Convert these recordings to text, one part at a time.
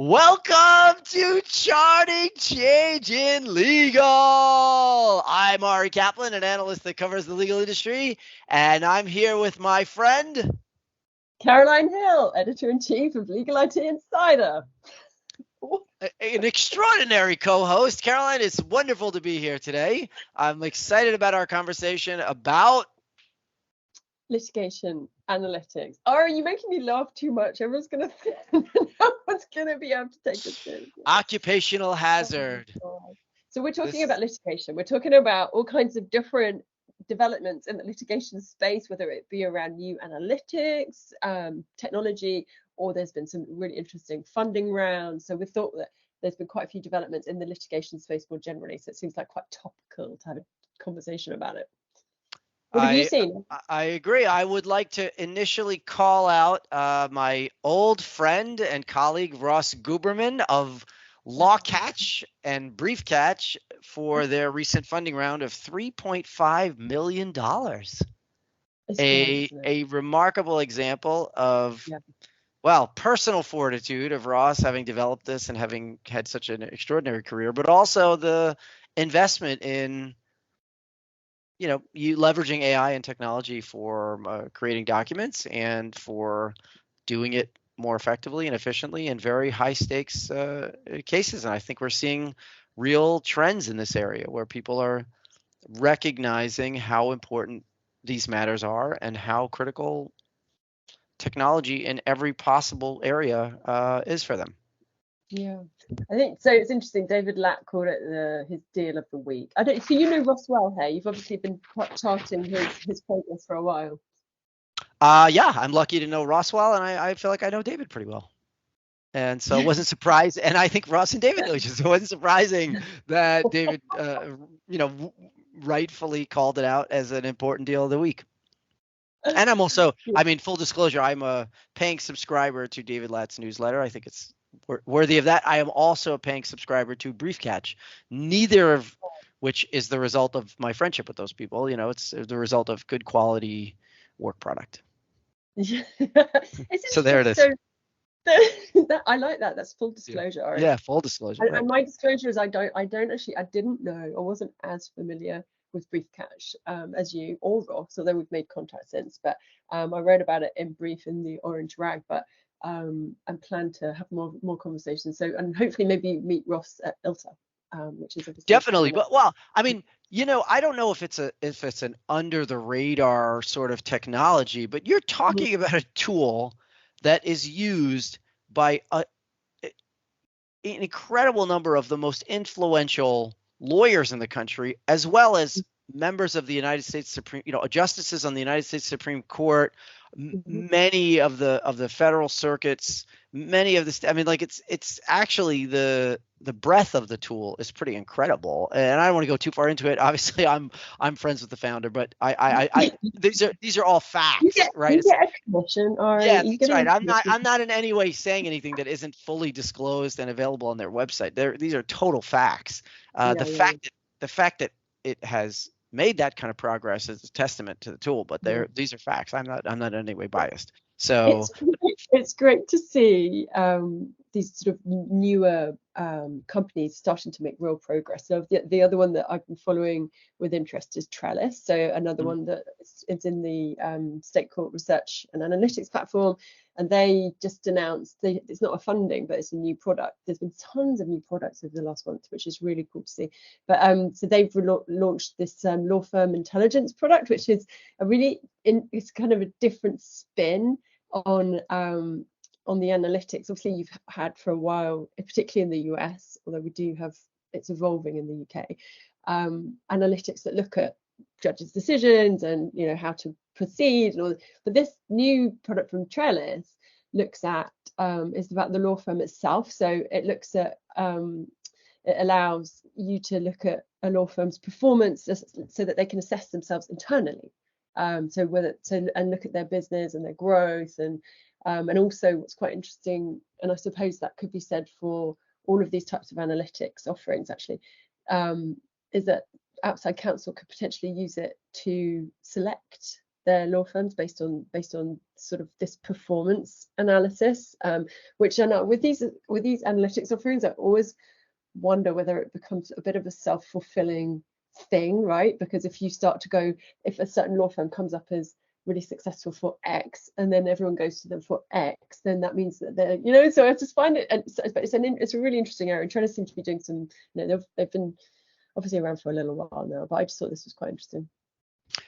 Welcome to Charting Change in Legal. I'm Ari Kaplan, an analyst that covers the legal industry, and I'm here with my friend Caroline Hill, Editor-in-Chief of Legal IT Insider. An extraordinary co-host. Caroline, it's wonderful to be here today. I'm excited about our conversation about litigation analytics. Ari, you're making me laugh too much. Everyone's gonna no one's gonna be able to take this seriously. occupational hazard. Oh, so we're talking about litigation. We're talking about all kinds of different developments in the litigation space, whether it be around new analytics, technology, or there's been some really interesting funding rounds. So we thought that there's been quite a few developments in the litigation space more generally. So it seems like quite topical to have a conversation about it. What have you seen? I agree. I would like to initially call out my old friend and colleague Ross Guberman of LawCatch and BriefCatch for their recent funding round of $3.5 million. A remarkable example of, well, personal fortitude of Ross having developed this and having had such an extraordinary career, but also the investment in you leveraging AI and technology for creating documents and for doing it more effectively and efficiently in very high stakes cases. And I think we're seeing real trends in this area where people are recognizing how important these matters are and how critical technology in every possible area is for them. Yeah, I think so. It's interesting. David Latt called it his deal of the week. So you know Ross well here. You've obviously been charting his progress for a while. Yeah, I'm lucky to know Ross well, and I feel like I know David pretty well. And so it wasn't surprised. And I think Ross and David know each other. So it wasn't surprising that David, rightfully called it out as an important deal of the week. And I'm also, full disclosure, I'm a paying subscriber to David Latt's newsletter. I think it's worthy of that. I am also a paying subscriber to BriefCatch, neither of which is the result of my friendship with those people. It's the result of good quality work product. So there it is. I like that. That's full disclosure. Right? Yeah, full disclosure. And my disclosure is I didn't know, I wasn't as familiar with BriefCatch as you or Ross, although we've made contact since. But I read about it in brief in the Orange Rag, but and plan to have more conversations. So and hopefully maybe meet Ross at ILTA, which is obviously definitely. But I don't know if it's an under the radar sort of technology, but you're talking about a tool that is used by an incredible number of the most influential lawyers in the country, as well as members of the United States Supreme, justices on the United States Supreme Court, many of the federal circuits, many of the, it's actually the breadth of the tool is pretty incredible. And I don't want to go too far into it. Obviously, I'm friends with the founder, but these are all facts, right? You get a commission, or yeah, that's right. I'm not in any way saying anything that isn't fully disclosed and available on their website. These are total facts. The fact that it has made that kind of progress is a testament to the tool, but these are facts. I'm not in any way biased. So it's great to see these sort of newer companies starting to make real progress. So the other one that I've been following with interest is Trellis. So another one that is in the State Court Research and Analytics platform. And they just announced it's not a funding, but it's a new product. There's been tons of new products over the last month, which is really cool to see. But so they've launched this law firm intelligence product, which is it's kind of a different spin on the analytics. Obviously, you've had for a while, particularly in the US, although we do have it's evolving in the UK, analytics that look at judges' decisions and how to proceed and all. But this new product from Trellis looks at is about the law firm itself. So it looks at it allows you to look at a law firm's performance so that they can assess themselves internally. And look at their business and their growth and also what's quite interesting, and I suppose that could be said for all of these types of analytics offerings actually, is that outside counsel could potentially use it to select their law firms based on sort of this performance analysis, which are with these analytics offerings, I always wonder whether it becomes a bit of a self-fulfilling thing, right? Because if you start to go, if a certain law firm comes up as really successful for X, and then everyone goes to them for X, then that means that they're, so I just find it, and it's a really interesting area. And Trellis seem to be doing some, they've been obviously around for a little while now, but I just thought this was quite interesting.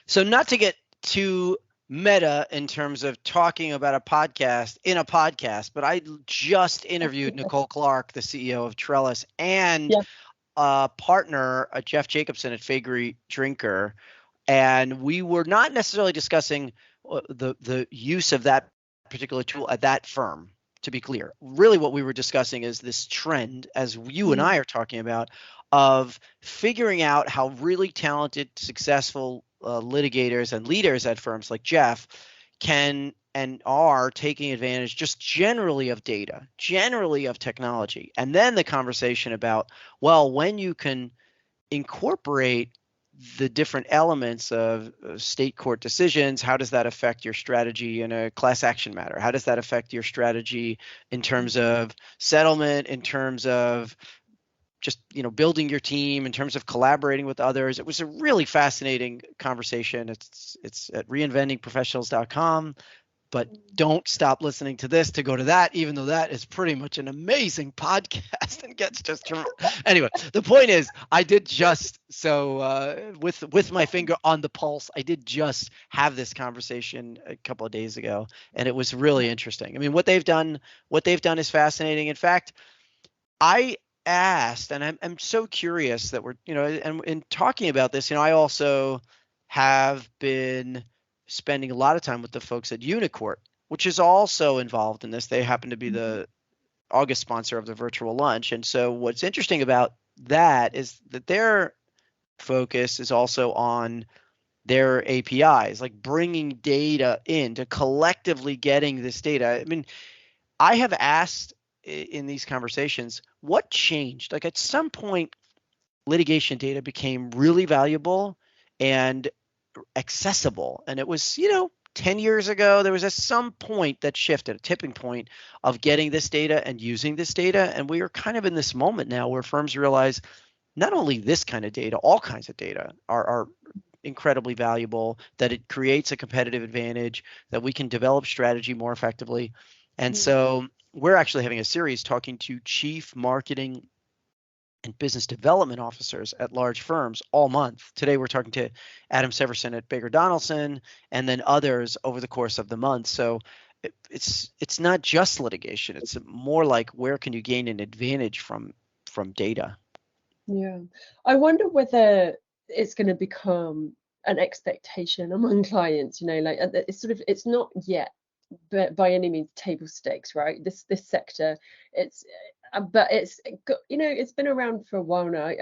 So not to get too meta in terms of talking about a podcast in a podcast, but I just interviewed Nicole Clark, the CEO of Trellis, and partner, Jeff Jacobson at Fagery Drinker. And we were not necessarily discussing the use of that particular tool at that firm, to be clear. Really what we were discussing is this trend, as you and I are talking about, of figuring out how really talented, successful litigators and leaders at firms like Jeff can and are taking advantage just generally of data, generally of technology. And then the conversation about, well, when you can incorporate the different elements of state court decisions, how does that affect your strategy in a class action matter? How does that affect your strategy in terms of settlement, in terms of just, building your team, in terms of collaborating with others? It was a really fascinating conversation. It's at reinventingprofessionals.com. But don't stop listening to this to go to that, even though that is pretty much an amazing podcast and gets just anyway. The point is, I did just with my finger on the pulse, I did just have this conversation a couple of days ago, and it was really interesting. I mean, what they've done is fascinating. In fact, I asked, and I'm so curious that we're, and in talking about this, I also have been spending a lot of time with the folks at Unicourt, which is also involved in this. They happen to be the August sponsor of the virtual lunch. And so what's interesting about that is that their focus is also on their APIs, like bringing data into collectively getting this data. I mean, I have asked in these conversations, what changed? Like at some point, litigation data became really valuable and accessible. And it was, 10 years ago, there was at some point that shifted, a tipping point of getting this data and using this data. And we are kind of in this moment now where firms realize not only this kind of data, all kinds of data are incredibly valuable, that it creates a competitive advantage, that we can develop strategy more effectively. And so we're actually having a series talking to chief marketing and business development officers at large firms all month. Today, we're talking to Adam Severson at Baker Donaldson, and then others over the course of the month. So it's not just litigation. It's more like, where can you gain an advantage from data? Yeah, I wonder whether it's going to become an expectation among clients. Like it's not yet, but by any means table stakes, right? This sector, but it's been around for a while now.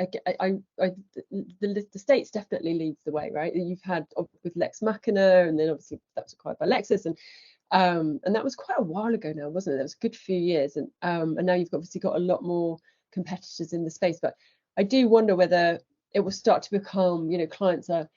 The states definitely leads the way, right? You've had with Lex Machina, and then obviously that was acquired by Lexis, and that was quite a while ago now, wasn't it? That was a good few years, and now you've obviously got a lot more competitors in the space. But I do wonder whether it will start to become, clients are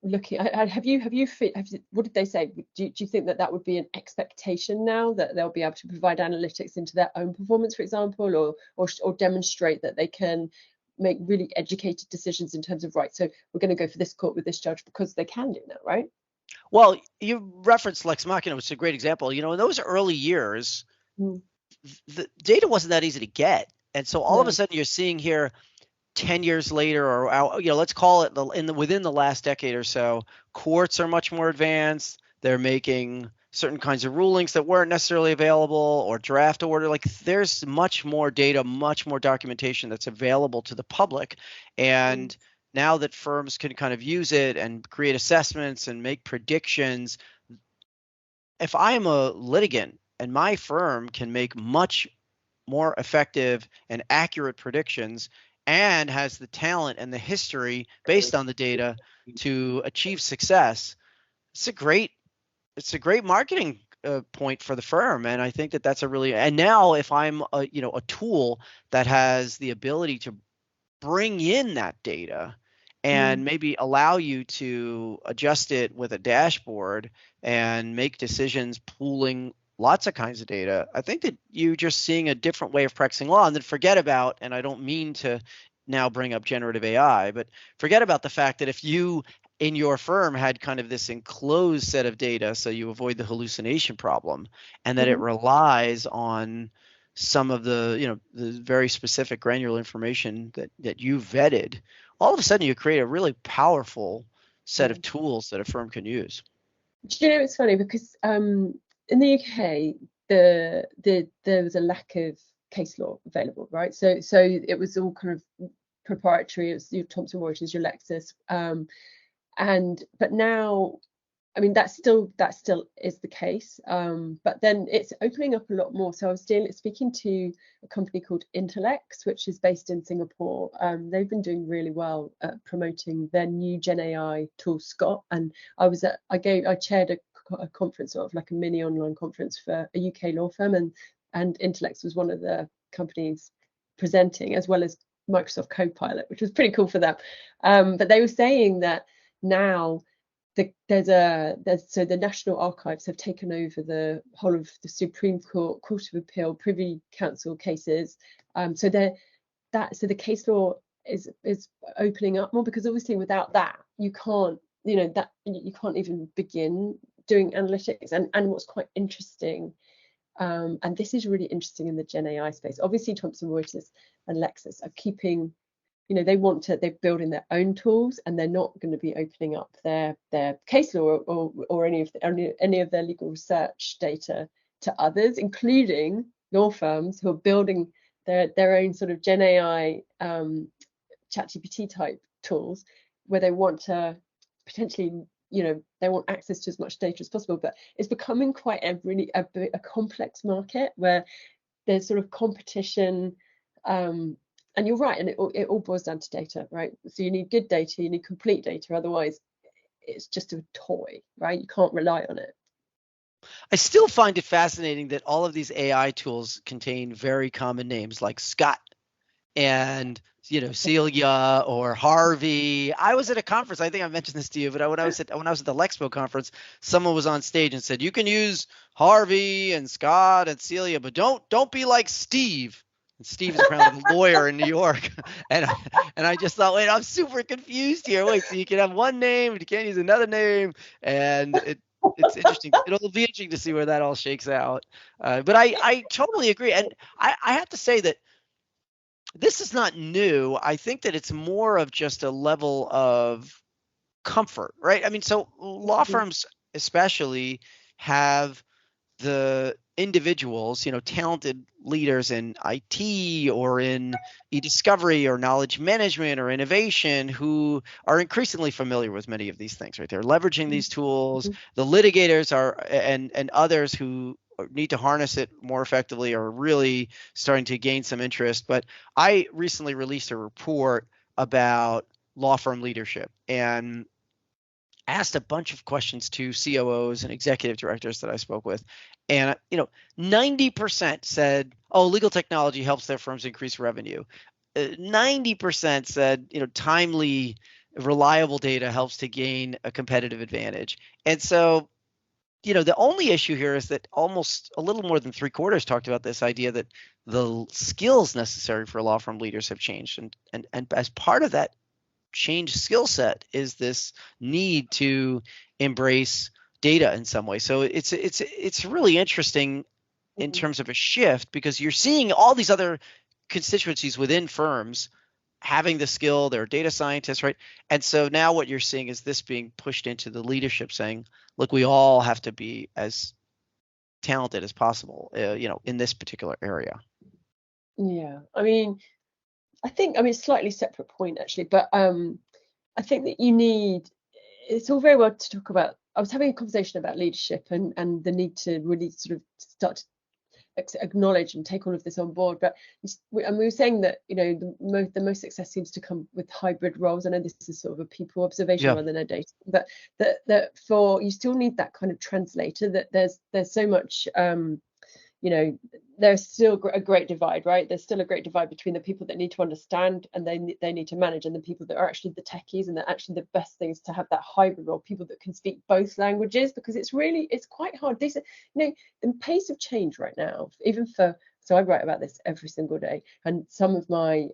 looking. What did they say? Do you think that would be an expectation now, that they'll be able to provide analytics into their own performance, for example, or demonstrate that they can make really educated decisions in terms of, right, so we're going to go for this court with this judge because they can do that, right? Well, you referenced Lex Machina, which is a great example. In those early years, the data wasn't that easy to get, and so all of a sudden you're seeing here, 10 years later, or let's call it within the last decade or so, courts are much more advanced. They're making certain kinds of rulings that weren't necessarily available, or draft order. Like, there's much more data, much more documentation that's available to the public. And now that firms can kind of use it and create assessments and make predictions, if I am a litigant and my firm can make much more effective and accurate predictions, and has the talent and the history based on the data to achieve success, it's a great marketing point for the firm. And I think that's and now if I'm a tool that has the ability to bring in that data and maybe allow you to adjust it with a dashboard and make decisions pooling lots of kinds of data. I think that you're just seeing a different way of practicing law, and then forget about, and I don't mean to now bring up generative AI, but forget about the fact that if you in your firm had kind of this enclosed set of data, so you avoid the hallucination problem, and that it relies on some of the, the very specific granular information that you vetted, all of a sudden you create a really powerful set of tools that a firm can use. Do you know, it's funny because in the UK, there was a lack of case law available, right? So it was all kind of proprietary. It was your Thomson Reuters, your Lexis, but now, I mean, that still is the case, but then it's opening up a lot more. So I was speaking to a company called Intelex, which is based in Singapore. They've been doing really well at promoting their new Gen AI tool, Scott. And I chaired a conference, sort of like a mini online conference for a UK law firm, and Intelex was one of the companies presenting, as well as Microsoft Copilot, which was pretty cool for them. But they were saying that now the National Archives have taken over the whole of the Supreme Court, Court of Appeal, Privy Council cases. So the case law is opening up more, because obviously without that you can't even begin doing analytics. And what's quite interesting, and this is really interesting in the Gen AI space. Obviously Thomson Reuters and Lexis are keeping, they're building their own tools, and they're not going to be opening up their case law or any of their legal research data to others, including law firms who are building their own sort of Gen AI ChatGPT type tools, where they want to potentially, they want access to as much data as possible. But it's becoming quite a complex market where there's sort of competition. And you're right, and it all boils down to data, right? So you need good data, you need complete data, otherwise it's just a toy, right? You can't rely on it. I still find it fascinating that all of these AI tools contain very common names like Scott and Celia or Harvey. I was at a conference, I think I mentioned this to you, but when I was at the Lexpo conference, someone was on stage and said, you can use Harvey and Scott and Celia, but don't be like Steve. And Steve is apparently a lawyer in New York. And I just thought, wait, I'm super confused here. Wait, so you can have one name, but you can't use another name. And it's interesting. It'll be interesting to see where that all shakes out. But I totally agree. And I have to say that this is not new. I think that it's more of just a level of comfort, right? I mean, so law firms especially have the individuals, talented leaders in IT or in e-discovery or knowledge management or innovation, who are increasingly familiar with many of these things, right? They're leveraging these tools. The litigators are, and others who need to harness it more effectively, are really starting to gain some interest. But I recently released a report about law firm leadership and asked a bunch of questions to COOs and executive directors that I spoke with. And, 90% said, oh, legal technology helps their firms increase revenue. 90% said, timely, reliable data helps to gain a competitive advantage. And so, the only issue here is that almost a little more than 3/4 talked about this idea that the skills necessary for law firm leaders have changed. And as part of that changed skill set is this need to embrace data in some way. So it's really interesting in terms of a shift, because you're seeing all these other constituencies within firms having the skill. They're data scientists, right? And so now what you're seeing is this being pushed into the leadership, saying, look, we all have to be as talented as possible, in this particular area. Yeah, I mean, slightly separate point actually, but I think that it's all very well to talk about. I was having a conversation about leadership and the need to really sort of start to acknowledge and take all of this on board. But we were saying that the most success seems to come with hybrid roles. I know this is sort of a people observation rather than a data, but that you still need that kind of translator. That there's so much you know, there's still a great divide, right? There's still a great divide between the people that need to understand and they need to manage, and the people that are actually the techies, and that actually the best thing is to have that hybrid role, people that can speak both languages, because it's quite hard. These are, you know, the pace of change right now, even for, so I write about this every single day, and some of my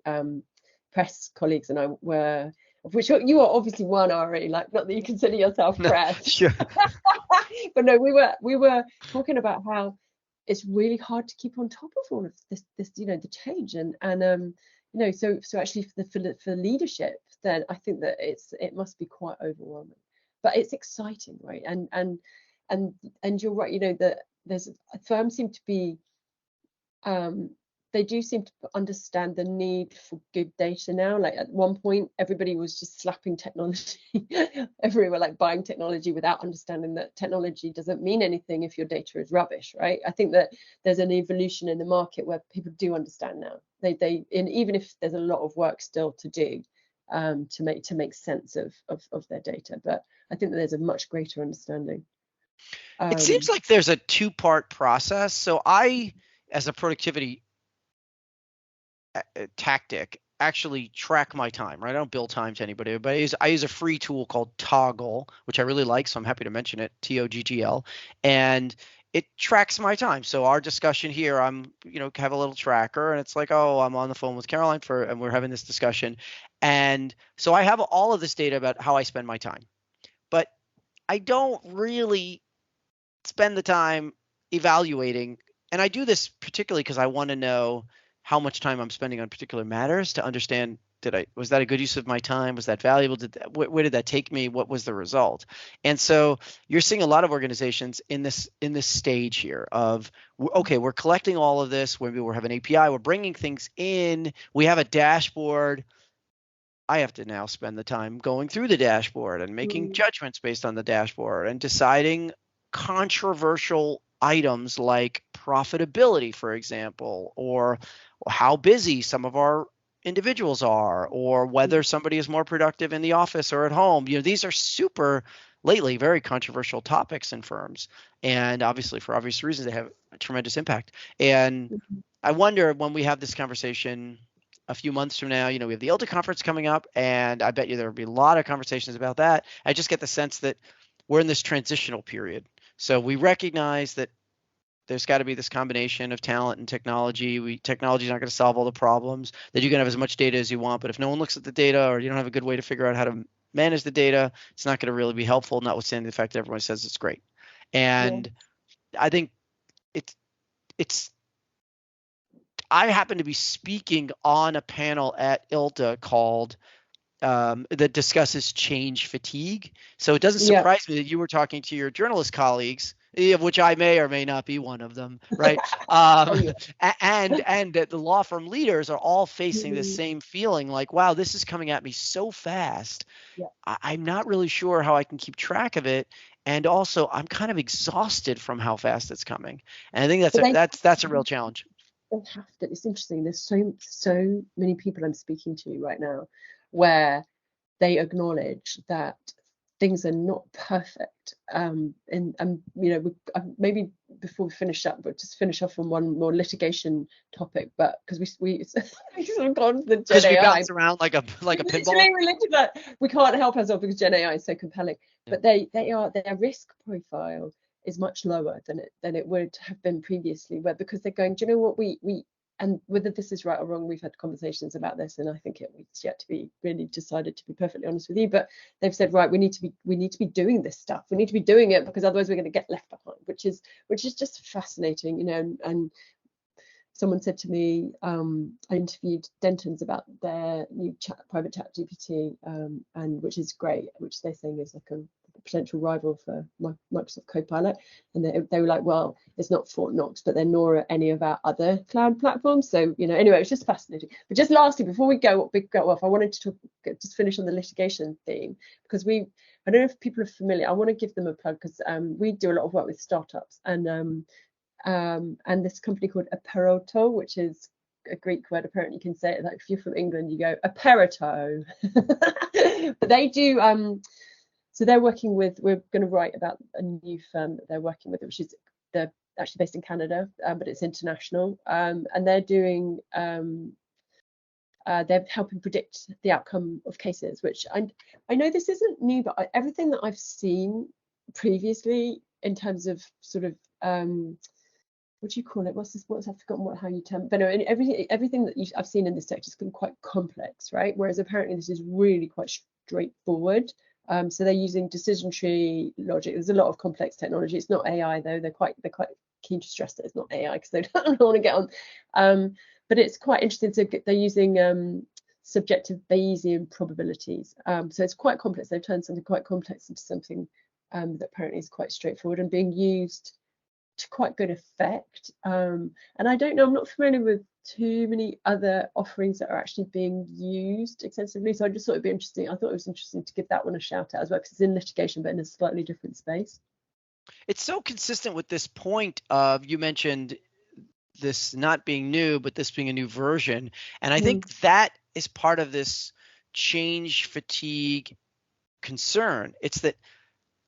press colleagues and I were, of which you are obviously one, Ari, like, not that you consider yourself press. Sure. But no, we were talking about how it's really hard to keep on top of all of this, you know, the change, and you know, so actually for leadership, then I think that it must be quite overwhelming, but it's exciting, right? And you're right, you know, that there's firms seem to be they do seem to understand the need for good data now. Like at one point, everybody was just slapping technology. Everyone like buying technology without understanding that technology doesn't mean anything if your data is rubbish, right? I think that there's an evolution in the market where people do understand now. And even if there's a lot of work still to do to make sense of their data, but I think that there's a much greater understanding. It seems like there's a two-part process. So I, as a productivity tactic, actually track my time, right? I don't bill time to anybody, but I use a free tool called Toggle, which I really like, so I'm happy to mention it, Toggl, and it tracks my time. So our discussion here, I'm, you know, have a little tracker, and it's like, oh, I'm on the phone with Caroline and we're having this discussion. And so I have all of this data about how I spend my time, but I don't really spend the time evaluating. And I do this particularly because I want to know how much time I'm spending on particular matters to understand, was that a good use of my time? Was that valuable? Where did that take me? What was the result? And so you're seeing a lot of organizations in this stage here of, okay, we're collecting all of this. Maybe we have an API, we're bringing things in, we have a dashboard. I have to now spend the time going through the dashboard and making judgments based on the dashboard and deciding controversial items like profitability, for example, or how busy some of our individuals are, or whether somebody is more productive in the office or at home. You know, these are super lately very controversial topics in firms, and obviously for obvious reasons they have a tremendous impact. And I wonder, when we have this conversation a few months from now, you know, we have the ILTA conference coming up, and I bet you there will be a lot of conversations about that. I just get the sense that we're in this transitional period. So we recognize that there's got to be this combination of talent and technology. Technology is not going to solve all the problems, that you can have as much data as you want, but if no one looks at the data, or you don't have a good way to figure out how to manage the data, it's not going to really be helpful, notwithstanding the fact that everyone says it's great. And I think I happen to be speaking on a panel at ILTA called that discusses change fatigue. So it doesn't surprise me that you were talking to your journalist colleagues, of which I may or may not be one of them, right? And that the law firm leaders are all facing the same feeling, like, wow, this is coming at me so fast. I'm not really sure how I can keep track of it, and also I'm kind of exhausted from how fast it's coming. And I think that's a real challenge. They have to. It's interesting. There's so many people I'm speaking to right now where they acknowledge that things are not perfect. And you know, maybe before we finish up, but just finish off on one more litigation topic. But because we sort of gone to the Gen AI, we bounce around like a pinball. We can't help ourselves because Gen AI is so compelling. But their risk profile is much lower than it would have been previously, because they're going, do you know what, we and whether this is right or wrong, we've had conversations about this, and I think it's yet to be really decided, to be perfectly honest with you. But they've said, right, we need to be doing this stuff. We need to be doing it, because otherwise we're going to get left behind, which is just fascinating, you know. And someone said to me, I interviewed Denton's about their new private chat GPT, and which is great, which they're saying is like a potential rival for Microsoft Copilot, and they were like, well, it's not Fort Knox, but they're nor at any of our other cloud platforms. So, you know, anyway, it's just fascinating. But just lastly, before we go off, I wanted to just finish on the litigation theme, because I don't know if people are familiar. I want to give them a plug, because we do a lot of work with startups, and this company called Aperoto, which is a Greek word. Apparently you can say it, like if you're from England, you go Aperito. But they do so they're working with, we're going to write about a new firm that they're working with, which is, they're actually based in Canada, but it's international, and they're doing they're helping predict the outcome of cases, which I know this isn't new, but everything that I've seen previously in terms of sort of what do you call it? I've forgotten how you term. But no, everything that I've seen in this sector has been quite complex, right? Whereas apparently this is really quite straightforward. So they're using decision tree logic. There's a lot of complex technology. It's not AI though. They're quite keen to stress that it's not AI because they don't want to get on. But it's quite interesting. So they're using subjective Bayesian probabilities. So it's quite complex. They've turned something quite complex into something that apparently is quite straightforward and being used to quite good effect. And I don't know, I'm not familiar with too many other offerings that are actually being used extensively. So I just thought it'd be interesting. I thought it was interesting to give that one a shout out as well, because it's in litigation, but in a slightly different space. It's so consistent with this point of, you mentioned this not being new, but this being a new version. And I think that is part of this change fatigue concern. It's that,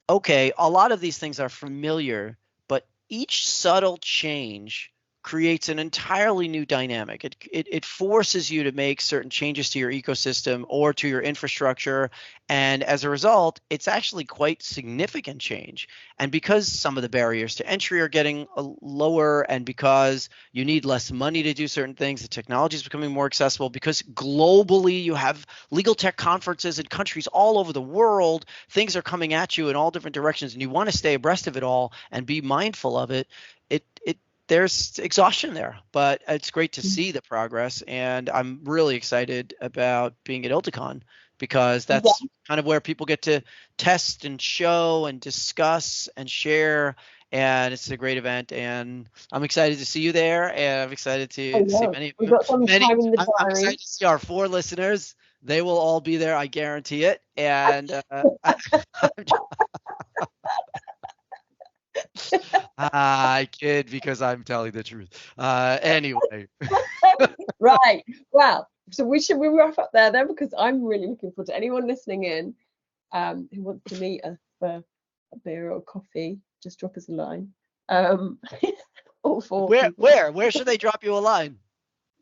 okay, a lot of these things are familiar, but each subtle change creates an entirely new dynamic. It forces you to make certain changes to your ecosystem or to your infrastructure. And as a result, it's actually quite significant change. And because some of the barriers to entry are getting lower, and because you need less money to do certain things, the technology is becoming more accessible, because globally you have legal tech conferences in countries all over the world, things are coming at you in all different directions, and you want to stay abreast of it all and be mindful of it. There's exhaustion there, but it's great to see the progress. And I'm really excited about being at ILTACON, because that's kind of where people get to test and show and discuss and share. And it's a great event, and I'm excited to see you there, and I'm excited to see many of you. We've got some time in the diary. I'm excited to see our 4 listeners. They will all be there, I guarantee it. And I kid, because I'm telling the truth. Anyway. Right. Well, so we wrap up there then, because I'm really looking forward to anyone listening in who wants to meet us for a beer or coffee. Just drop us a line. All 4 people. Where should they drop you a line?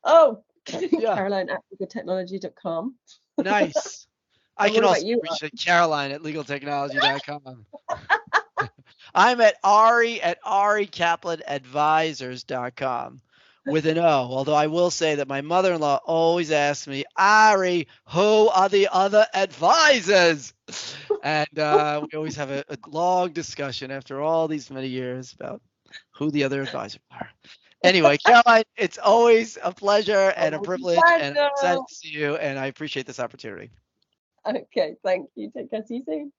Oh, Caroline at legaltechnology.com. Nice. I can also reach Caroline at legaltechnology.com. I'm at Ari at arikaplanadvisors.com with an O. Although I will say that my mother-in-law always asks me, Ari, who are the other advisors? And we always have a long discussion after all these many years about who the other advisors are. Anyway, Caroline, it's always a pleasure and a privilege, and I'm excited to see you, and I appreciate this opportunity. Okay, thank you. Take care. See you soon.